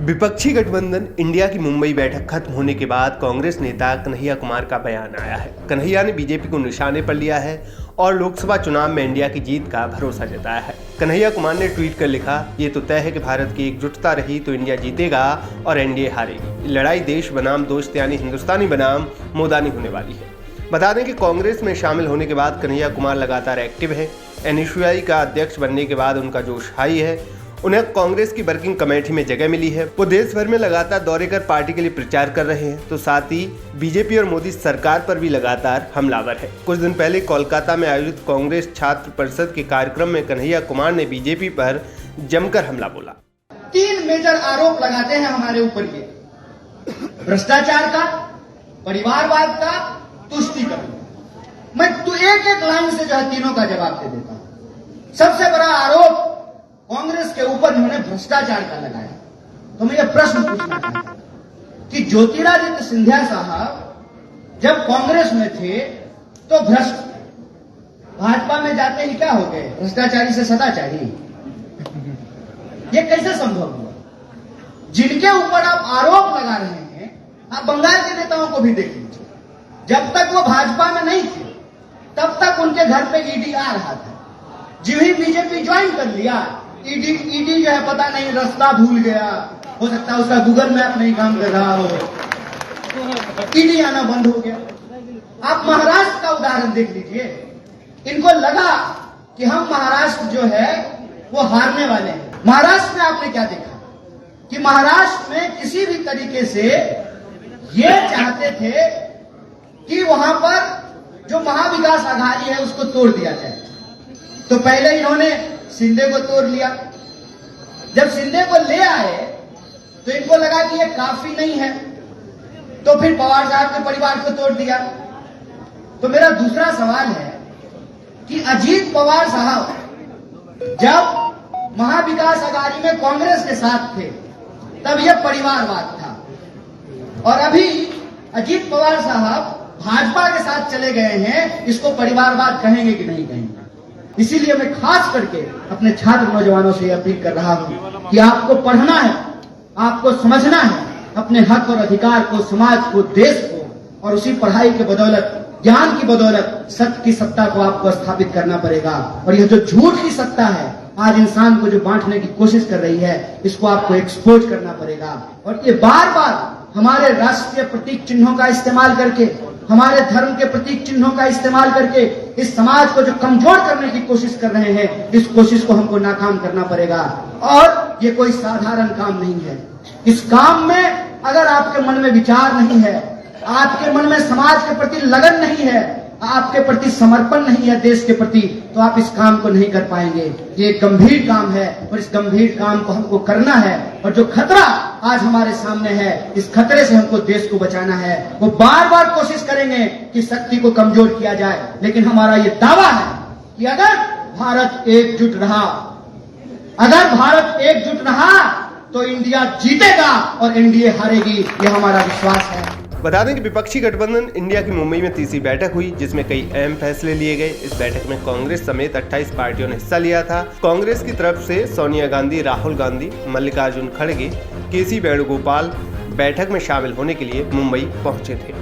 विपक्षी गठबंधन इंडिया की मुंबई बैठक खत्म होने के बाद कांग्रेस नेता कन्हैया कुमार का बयान आया है। कन्हैया ने बीजेपी को निशाने पर लिया है और लोकसभा चुनाव में इंडिया की जीत का भरोसा जताया है। कन्हैया कुमार ने ट्वीट कर लिखा, ये तो तय है कि भारत की एकजुटता रही तो इंडिया जीतेगा और एनडीए हारेगी। लड़ाई देश बनाम दोस्त यानी हिंदुस्तानी बनाम मोदानी होने वाली है। बता दें कि कांग्रेस में शामिल होने के बाद कन्हैया कुमार लगातार एक्टिव है। एनएसयूआई का अध्यक्ष बनने के बाद उनका जोश हाई है। उन्हें कांग्रेस की वर्किंग कमेटी में जगह मिली है। वो देश भर में लगातार दौरे कर पार्टी के लिए प्रचार कर रहे हैं, तो साथ ही बीजेपी और मोदी सरकार पर भी लगातार हमलावर है। कुछ दिन पहले कोलकाता में आयोजित कांग्रेस छात्र परिषद के कार्यक्रम में कन्हैया कुमार ने बीजेपी पर जमकर हमला बोला। 3 मेजर आरोप लगाते हैं हमारे ऊपर ये, भ्रष्टाचार का, परिवारवाद का, तुष्टीकरण। मैं तो एक लाइन से जो है तीनों का जवाब दे देता हूं। सबसे बड़ा आरोप कांग्रेस के ऊपर इन्होंने भ्रष्टाचार का लगाया। तो मैं ये प्रश्न पूछना चाहता हूं कि ज्योतिरादित्य सिंधिया साहब जब कांग्रेस में थे तो भ्रष्ट, भाजपा में जाते ही क्या हो गए, भ्रष्टाचारी से सदाचारी। ये कैसे संभव हुआ? जिनके ऊपर आप आरोप लगा रहे हैं, आप बंगाल के नेताओं को भी देख लीजिए। जब तक वो भाजपा में नहीं थे तब तक उनके घर पे ईडी आ रहा था। जो ही बीजेपी ज्वाइन कर लिया, ईडी जो है पता नहीं रास्ता भूल गया, हो सकता है उसका गूगल मैप नहीं काम कर रहा हो, ईडी आना बंद हो गया। आप महाराष्ट्र का उदाहरण देख लीजिए। इनको लगा कि हम महाराष्ट्र जो है वो हारने वाले हैं। महाराष्ट्र में आपने क्या देखा कि महाराष्ट्र में किसी भी तरीके से ये चाहते थे कि वहां पर जो महाविकास आघाड़ी है उसको तोड़ दिया जाए। तो पहले इन्होंने शिंदे को तोड़ लिया। जब शिंदे को ले आए तो इनको लगा कि ये काफी नहीं है, तो फिर पवार साहब के परिवार को तोड़ दिया। तो मेरा दूसरा सवाल है कि अजीत पवार साहब जब महाविकास आघाड़ी में कांग्रेस के साथ थे तब यह परिवारवाद था, और अभी अजीत पवार साहब भाजपा के साथ चले गए हैं, इसको परिवारवाद कहेंगे कि नहीं कहेंगे? इसीलिए मैं खास करके अपने छात्र नौजवानों से अपील कर रहा हूं कि आपको पढ़ना है, आपको समझना है अपने हक और अधिकार को, समाज को, देश को, और उसी पढ़ाई के बदौलत, ज्ञान की बदौलत सत्य की सत्ता को आपको स्थापित करना पड़ेगा। और यह जो झूठ की सत्ता है आज इंसान को जो बांटने की कोशिश कर रही है, इसको आपको एक्सपोज करना पड़ेगा। और ये बार बार हमारे राष्ट्रीय प्रतीक चिन्हों का इस्तेमाल करके, हमारे धर्म के प्रतीक चिन्हों का इस्तेमाल करके इस समाज को जो कमजोर करने की कोशिश कर रहे हैं, इस कोशिश को हमको नाकाम करना पड़ेगा। और ये कोई साधारण काम नहीं है। इस काम में अगर आपके मन में विचार नहीं है, आपके मन में समाज के प्रति लगन नहीं है, आपके प्रति समर्पण नहीं है देश के प्रति, तो आप इस काम को नहीं कर पाएंगे। ये एक गंभीर काम है और इस गंभीर काम को हमको करना है। और जो खतरा आज हमारे सामने है, इस खतरे से हमको देश को बचाना है। वो बार बार कोशिश करेंगे कि शक्ति को कमजोर किया जाए, लेकिन हमारा ये दावा है कि अगर भारत एकजुट रहा तो इंडिया जीतेगा और एनडीए हारेगी, ये हमारा विश्वास है। बता दें कि विपक्षी गठबंधन इंडिया की मुंबई में तीसरी बैठक हुई, जिसमें कई अहम फैसले लिए गए। इस बैठक में कांग्रेस समेत 28 पार्टियों ने हिस्सा लिया था। कांग्रेस की तरफ से सोनिया गांधी, राहुल गांधी, मल्लिकार्जुन खड़गे, केसी वेणुगोपाल बैठक में शामिल होने के लिए मुंबई पहुंचे थे।